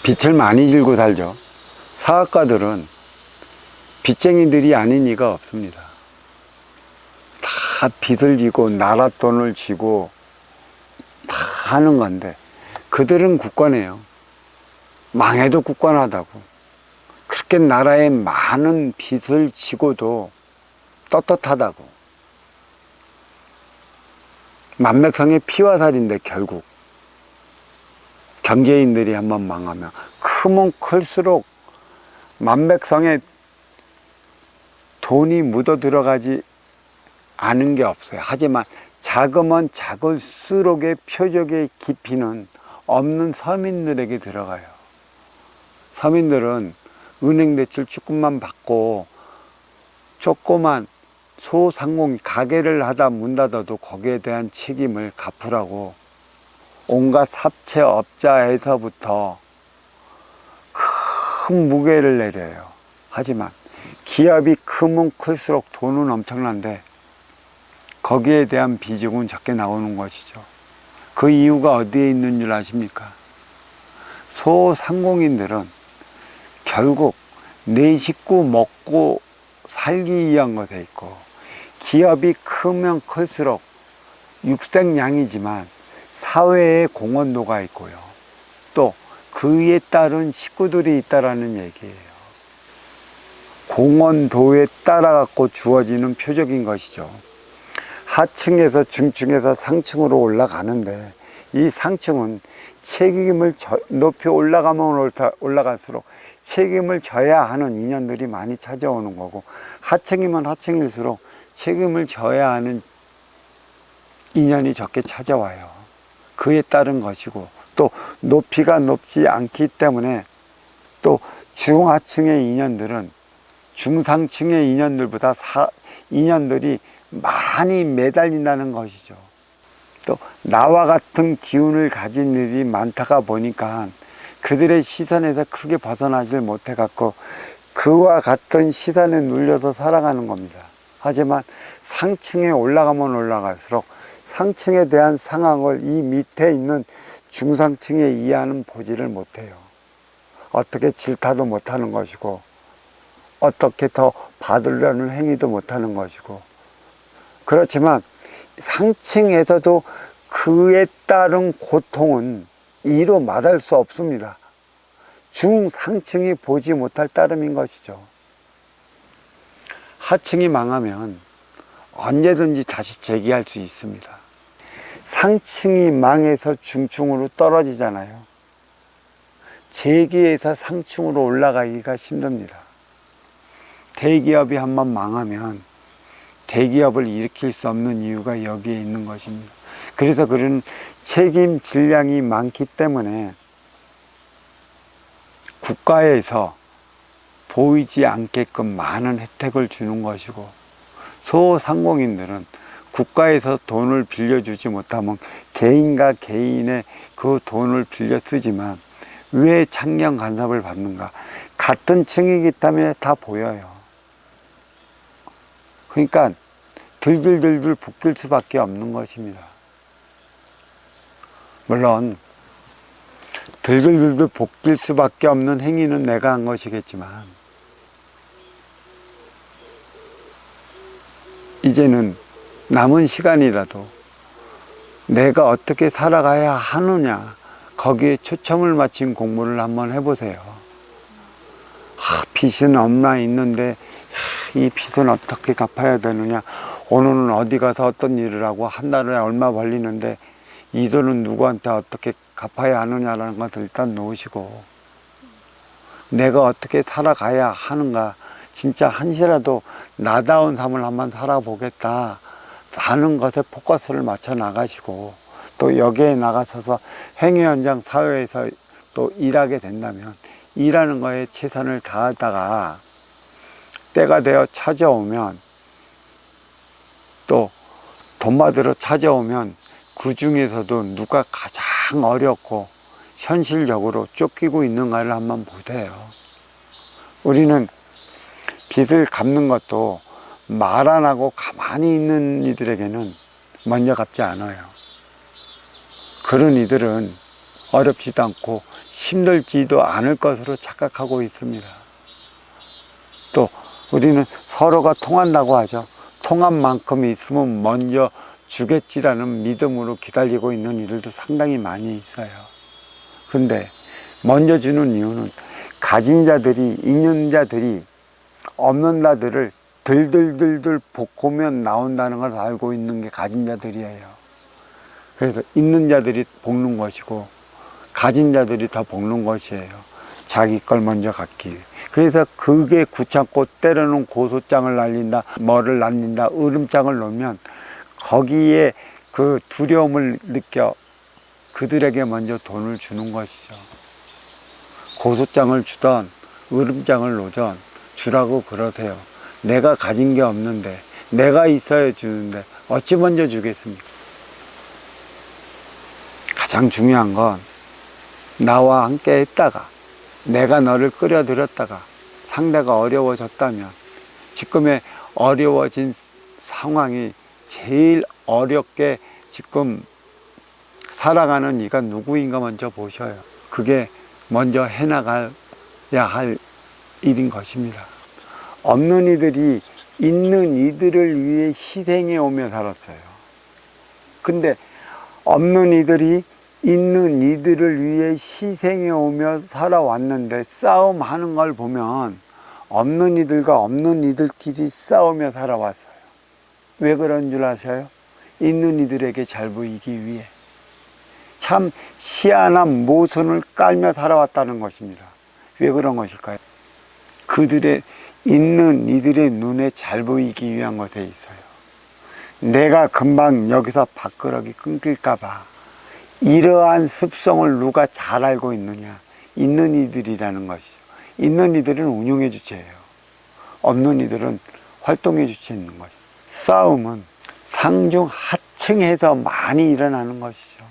빛을 많이 질고 살죠. 사학가들은 빚쟁이들이 아닌 이가 없습니다. 다 빚을 지고 나라 돈을 지고 다 하는 건데 그들은 굳건해요. 망해도 굳건하다고. 그렇게 나라에 많은 빚을 지고도 떳떳하다고. 만백성의 피와 살인데 결국 경제인들이 한번 망하면 크면 클수록 만백성의 돈이 묻어 들어가지 않은 게 없어요. 하지만 작으면 작을수록의 표적의 깊이는 없는 서민들에게 들어가요. 서민들은 은행 대출 조금만 받고 조그만 소상공인 가게를 하다 문 닫아도 거기에 대한 책임을 갚으라고 온갖 사채업자에서부터 큰 무게를 내려요. 하지만 기업이 크면 클수록 돈은 엄청난데 거기에 대한 비중은 적게 나오는 것이죠. 그 이유가 어디에 있는 줄 아십니까? 소상공인들은 결국 내 식구 먹고 살기 위한 것에 있고, 기업이 크면 클수록 육색량이지만 사회에 공헌도가 있고요. 또 그에 따른 식구들이 있다라는 얘기예요. 공헌도에 따라 갖고 주어지는 표적인 것이죠. 하층에서 중층에서 상층으로 올라가는데 이 상층은 책임을 높이 올라가면 올라갈수록 책임을 져야 하는 인연들이 많이 찾아오는 거고, 하층이면 하층일수록 책임을 져야 하는 인연이 적게 찾아와요. 그에 따른 것이고, 또 높이가 높지 않기 때문에 또 중하층의 인연들은 중상층의 인연들보다 인연들이 많이 매달린다는 것이죠. 또 나와 같은 기운을 가진 일이 많다가 보니까 그들의 시선에서 크게 벗어나질 못해 갖고 그와 같은 시선에 눌려서 살아가는 겁니다. 하지만 상층에 올라가면 올라갈수록 상층에 대한 상황을 이 밑에 있는 중상층에 이해하는 보지를 못해요. 어떻게 질타도 못하는 것이고, 어떻게 더 받으려는 행위도 못하는 것이고, 그렇지만 상층에서도 그에 따른 고통은 이로 말할 수 없습니다. 중상층이 보지 못할 따름인 것이죠. 하층이 망하면 언제든지 다시 재기할 수 있습니다. 상층이 망해서 중층으로 떨어지잖아요. 재기해서 상층으로 올라가기가 힘듭니다. 대기업이 한번 망하면 대기업을 일으킬 수 없는 이유가 여기에 있는 것입니다. 그래서 그런 책임 질량이 많기 때문에 국가에서 보이지 않게끔 많은 혜택을 주는 것이고, 소상공인들은 국가에서 돈을 빌려주지 못하면 개인과 개인의 그 돈을 빌려 쓰지만 왜 창경 간섭을 받는가? 같은 층이기 때문에 다 보여요. 그러니까 들들들들 볶일 수밖에 없는 것입니다. 물론 들들들들 볶일 수밖에 없는 행위는 내가 한 것이겠지만 이제는 남은 시간이라도 내가 어떻게 살아가야 하느냐, 거기에 초점을 맞춘 공부를 한번 해보세요. 빚은 얼마 있는데 이 빚은 어떻게 갚아야 되느냐, 오늘은 어디 가서 어떤 일을 하고 한 달에 얼마 벌리는데 이 돈은 누구한테 어떻게 갚아야 하느냐라는 것을 일단 놓으시고, 내가 어떻게 살아가야 하는가, 진짜 한시라도 나다운 삶을 한번 살아보겠다 하는 것에 포커스를 맞춰 나가시고, 또 여기에 나가서서 행위 현장 사회에서 또 일하게 된다면 일하는 거에 최선을 다하다가 때가 되어 찾아오면, 또 돈 받으러 찾아오면 그 중에서도 누가 가장 어렵고 현실적으로 쫓기고 있는가를 한번 보세요. 우리는 빚을 갚는 것도 말 안 하고 가만히 있는 이들에게는 먼저 갚지 않아요. 그런 이들은 어렵지도 않고 힘들지도 않을 것으로 착각하고 있습니다. 또 우리는 서로가 통한다고 하죠. 통한 만큼 있으면 먼저 주겠지라는 믿음으로 기다리고 있는 이들도 상당히 많이 있어요. 근데 먼저 주는 이유는 가진 자들이, 있는 자들이 없는 자들을 들들들들 볶으면 나온다는 걸 알고 있는 게 가진 자들이에요. 그래서 있는 자들이 볶는 것이고 가진 자들이 더 볶는 것이에요. 자기 걸 먼저 갖기 위해. 그래서 그게 귀찮고 때로는 고소장을 날린다, 뭐를 날린다, 으름장을 놓으면 거기에 그 두려움을 느껴 그들에게 먼저 돈을 주는 것이죠. 고소장을 주던 으름장을 놓던 주라고 그러세요. 내가 가진 게 없는데, 내가 있어야 주는데 어찌 먼저 주겠습니까? 가장 중요한 건 나와 함께 했다가 내가 너를 끌어들였다가 상대가 어려워졌다면 지금의 어려워진 상황이 제일 어렵게 지금 살아가는 이가 누구인가 먼저 보셔요. 그게 먼저 해나가야 할 일인 것입니다. 없는 이들이 있는 이들을 위해 희생해 오며 살았어요. 근데 없는 이들이 있는 이들을 위해 희생해 오며 살아왔는데 싸움하는 걸 보면 없는 이들과 없는 이들끼리 싸우며 살아왔어요. 왜 그런 줄 아세요? 있는 이들에게 잘 보이기 위해 참 희한한 모순을 깔며 살아왔다는 것입니다. 왜 그런 것일까요? 그들의 있는 이들의 눈에 잘 보이기 위한 것에 있어요. 내가 금방 여기서 밥그릇이 끊길까 봐 이러한 습성을 누가 잘 알고 있느냐? 있는 이들이라는 것이죠. 있는 이들은 운용의 주체예요. 없는 이들은 활동의 주체에 있는 것이죠. 싸움은 상중 하층에서 많이 일어나는 것이죠.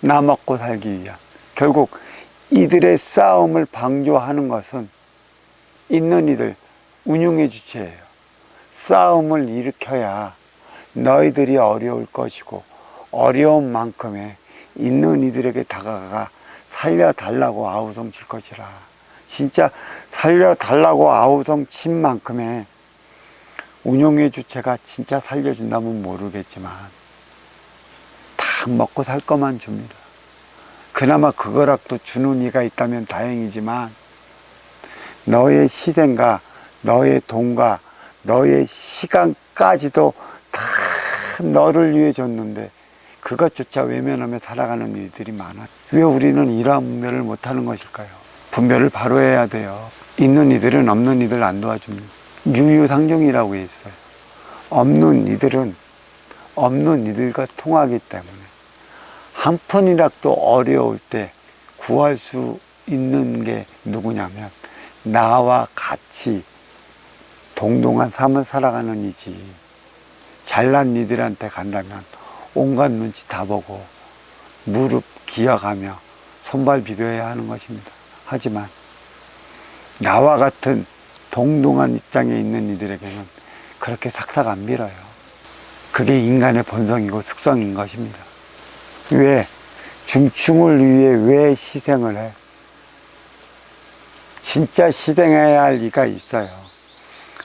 나 먹고 살기 위한. 결국 이들의 싸움을 방조하는 것은 있는 이들, 운용의 주체예요. 싸움을 일으켜야 너희들이 어려울 것이고 어려운 만큼에 있는 이들에게 다가가 살려달라고 아우성 칠 것이라. 진짜 살려달라고 아우성 친 만큼에 운용의 주체가 진짜 살려준다면 모르겠지만 다 먹고 살 것만 줍니다. 그나마 그거라도 주는 이가 있다면 다행이지만 너의 희생과 너의 돈과 너의 시간까지도 다 너를 위해 줬는데 그것조차 외면하며 살아가는 일들이 많아요. 왜 우리는 이러한 분별을 못하는 것일까요? 분별을 바로 해야 돼요. 있는 이들은 없는 이들 안 도와줍니다. 유유상종이라고 있어요. 없는 이들은 없는 이들과 통하기 때문에 한 푼이라도 어려울 때 구할 수 있는 게 누구냐면 나와 같이 동등한 삶을 살아가는 이지. 잘난 이들한테 간다면 온갖 눈치 다 보고 무릎 기어가며 손발 비벼야 하는 것입니다. 하지만 나와 같은 동등한 입장에 있는 이들에게는 그렇게 삭삭 안 밀어요. 그게 인간의 본성이고 습성인 것입니다. 왜? 중충을 위해 왜 희생을 해? 진짜 희생해야 할 이가 있어요.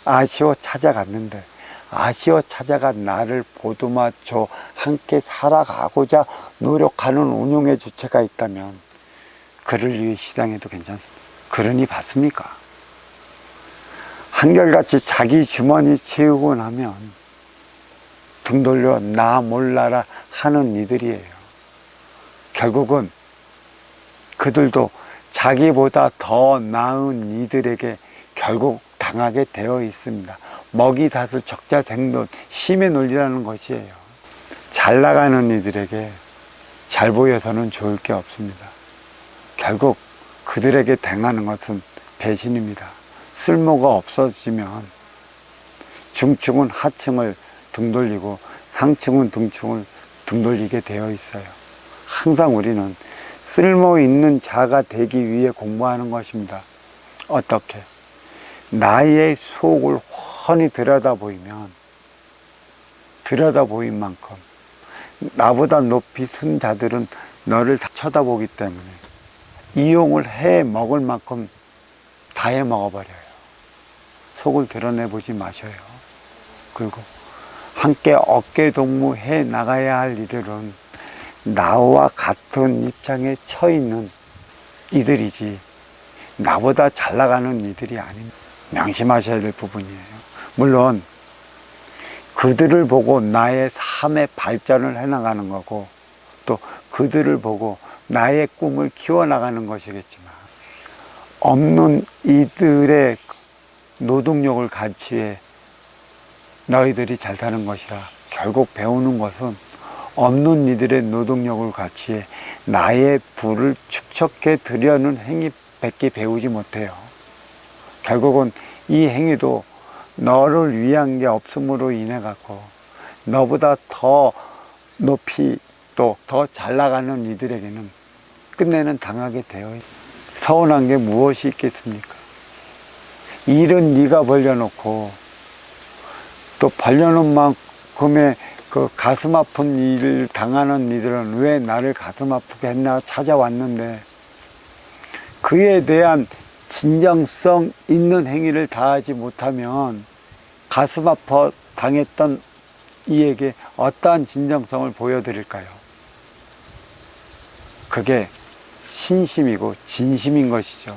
아쉬워 찾아갔는데 아쉬워 찾아간 나를 보듬어줘 함께 살아가고자 노력하는 운용의 주체가 있다면 그를 위해 희생해도 괜찮습니다. 그러니 받습니까? 한결같이 자기 주머니 채우고 나면 등 돌려 나 몰라라 하는 이들이에요. 결국은 그들도 자기보다 더 나은 이들에게 결국 당하게 되어 있습니다. 먹이 다스 적자생돈 힘의 논리라는 것이에요. 잘 나가는 이들에게 잘 보여서는 좋을 게 없습니다. 결국 그들에게 당하는 것은 배신입니다. 쓸모가 없어지면 중층은 하층을 등 돌리고 상층은 등층을 등 돌리게 되어 있어요. 항상 우리는 쓸모 있는 자가 되기 위해 공부하는 것입니다. 어떻게? 나의 속을 훤히 들여다보이면 들여다보인 만큼 나보다 높이 쓴 자들은 너를 다 쳐다보기 때문에 이용을 해 먹을 만큼 다 해 먹어버려요. 속을 드러내보지 마셔요. 그리고 함께 어깨동무해 나가야 할 이들은 나와 같은 입장에 처해 있는 이들이지 나보다 잘 나가는 이들이 아닙니다. 명심하셔야 될 부분이에요. 물론 그들을 보고 나의 삶의 발전을 해나가는 거고 또 그들을 보고 나의 꿈을 키워나가는 것이겠지만 없는 이들의 노동력을 가치해 너희들이 잘 사는 것이라 결국 배우는 것은 없는 이들의 노동력을 가치해 나의 부를 축적해 드려는 행위밖에 배우지 못해요. 결국은 이 행위도 너를 위한 게 없음으로 인해 갖고 너보다 더 높이 또 더 잘 나가는 이들에게는 끝내는 당하게 되어 있어요. 서운한 게 무엇이 있겠습니까? 일은 네가 벌려놓고 또 벌려놓은 만큼의 그 가슴 아픈 일을 당하는 이들은 왜 나를 가슴 아프게 했나 찾아왔는데 그에 대한 진정성 있는 행위를 다하지 못하면 가슴 아파 당했던 이에게 어떠한 진정성을 보여드릴까요? 그게 신심이고 진심인 것이죠.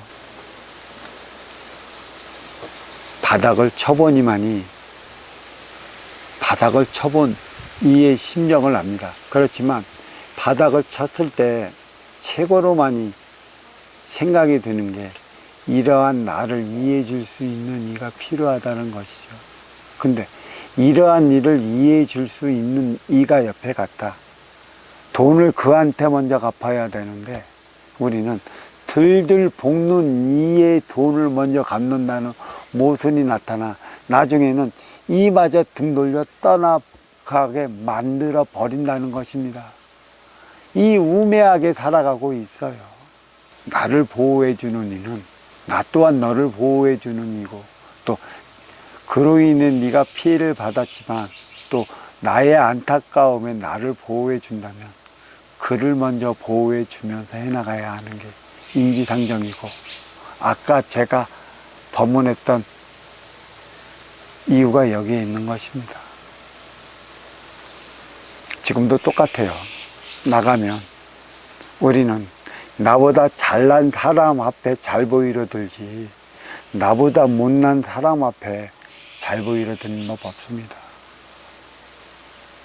바닥을 쳐보니만이 바닥을 쳐본 이의 심정을 압니다. 그렇지만 바닥을 쳤을 때 최고로 많이 생각이 드는 게 이러한 나를 이해해 줄 수 있는 이가 필요하다는 것이죠. 근데 이러한 이를 이해해 줄 수 있는 이가 옆에 갔다. 돈을 그한테 먼저 갚아야 되는데 우리는 들들 볶는 이의 돈을 먼저 갚는다는 모순이 나타나 나중에는 이마저 등 돌려 떠나가게 만들어 버린다는 것입니다. 이 우매하게 살아가고 있어요. 나를 보호해 주는 이는 나 또한 너를 보호해 주는 이고 또 그로 인해 네가 피해를 받았지만 또 나의 안타까움에 나를 보호해 준다면 그를 먼저 보호해 주면서 해나가야 하는 게 인지상정이고 아까 제가 법문했던 이유가 여기에 있는 것입니다. 지금도 똑같아요. 나가면 우리는 나보다 잘난 사람 앞에 잘 보이려 들지 나보다 못난 사람 앞에 잘 보이려 드는 법 없습니다.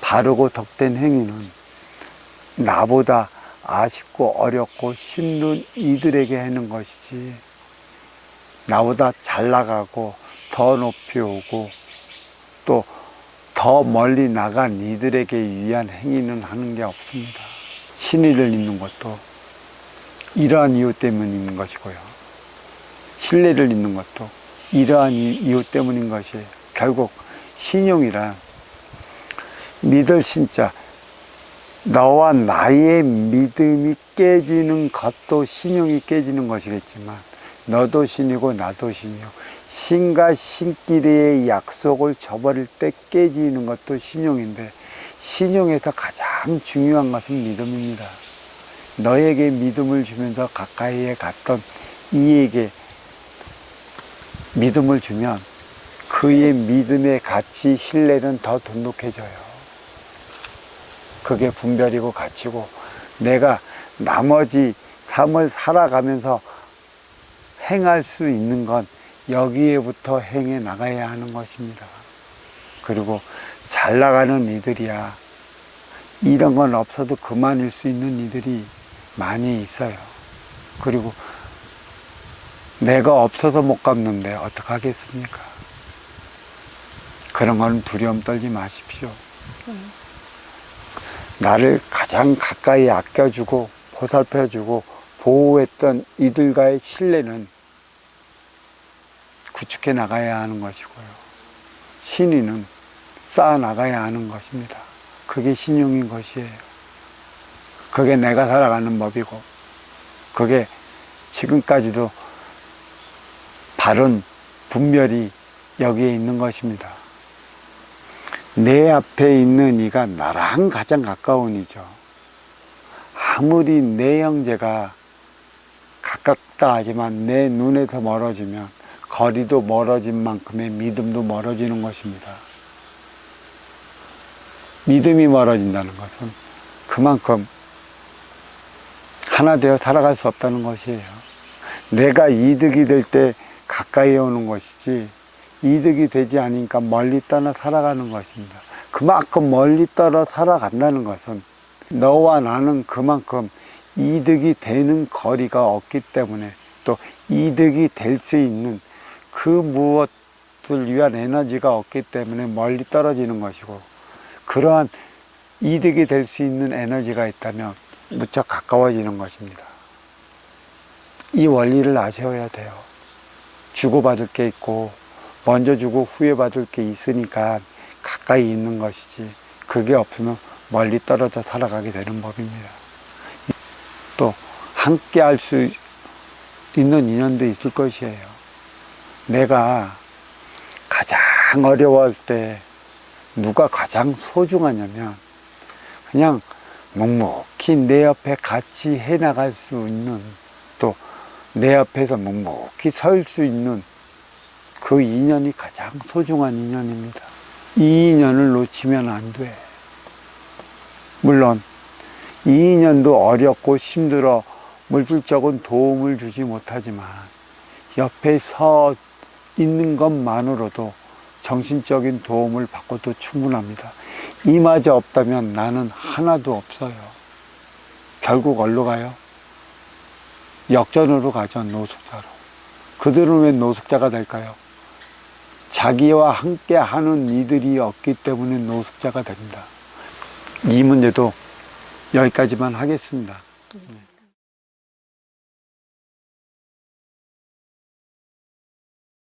바르고 덕된 행위는 나보다 아쉽고 어렵고 힘든 이들에게 하는 것이지 나보다 잘 나가고 더 높이 오고 또 더 멀리 나간 이들에게 위한 행위는 하는 게 없습니다. 신의를 잇는 것도 이러한 이유 때문에 있는 것이고요. 신뢰를 잇는 것도 이러한 이유 때문인 것이에요. 결국 신용이란 믿을 신자 너와 나의 믿음이 깨지는 것도 신용이 깨지는 것이겠지만 너도 신이고 나도 신이요 신과 신끼리의 약속을 저버릴 때 깨지는 것도 신용인데 신용에서 가장 중요한 것은 믿음입니다. 너에게 믿음을 주면서 가까이에 갔던 이에게 믿음을 주면 그의 믿음의 가치, 신뢰는 더 돈독해져요. 그게 분별이고 가치고 내가 나머지 삶을 살아가면서 행할 수 있는 건 여기에부터 행해 나가야 하는 것입니다. 그리고 잘 나가는 이들이야 이런 건 없어도 그만일 수 있는 이들이 많이 있어요. 그리고 내가 없어서 못 갚는데 어떡하겠습니까? 그런 건 두려움 떨지 마십시오. 나를 가장 가까이 아껴주고 보살펴주고 보호했던 이들과의 신뢰는 구축해 나가야 하는 것이고요. 신의는 쌓아 나가야 하는 것입니다. 그게 신용인 것이에요. 그게 내가 살아가는 법이고 그게 지금까지도 바른 분별이 여기에 있는 것입니다. 내 앞에 있는 이가 나랑 가장 가까운 이죠. 아무리 내 형제가 가깝다 하지만 내 눈에서 멀어지면 거리도 멀어진 만큼의 믿음도 멀어지는 것입니다. 믿음이 멀어진다는 것은 그만큼 하나 되어 살아갈 수 없다는 것이에요. 내가 이득이 될 때 가까이 오는 것이지 이득이 되지 않으니까 멀리 떠나 살아가는 것입니다. 그만큼 멀리 떠나 살아간다는 것은 너와 나는 그만큼 이득이 되는 거리가 없기 때문에 또 이득이 될 수 있는 그 무엇을 위한 에너지가 없기 때문에 멀리 떨어지는 것이고, 그러한 이득이 될 수 있는 에너지가 있다면 무척 가까워지는 것입니다. 이 원리를 아셔야 돼요. 주고받을 게 있고 먼저 주고 후에 받을 게 있으니까 가까이 있는 것이지, 그게 없으면 멀리 떨어져 살아가게 되는 법입니다. 또 함께 할 수 있는 인연도 있을 것이에요. 내가 가장 어려워할 때 누가 가장 소중하냐면 그냥 묵묵히 내 옆에 같이 해나갈 수 있는, 또 내 옆에서 묵묵히 설 수 있는 그 인연이 가장 소중한 인연입니다. 이 인연을 놓치면 안 돼. 물론 이 인연도 어렵고 힘들어 물질적인 도움을 주지 못하지만 옆에 서 있는 것만으로도 정신적인 도움을 받고도 충분합니다. 이마저 없다면 나는 하나도 없어요. 결국 어디로 가요? 역전으로 가죠. 노숙자로. 그들은 왜 노숙자가 될까요? 자기와 함께 하는 이들이 없기 때문에 노숙자가 됩니다. 이 문제도 여기까지만 하겠습니다.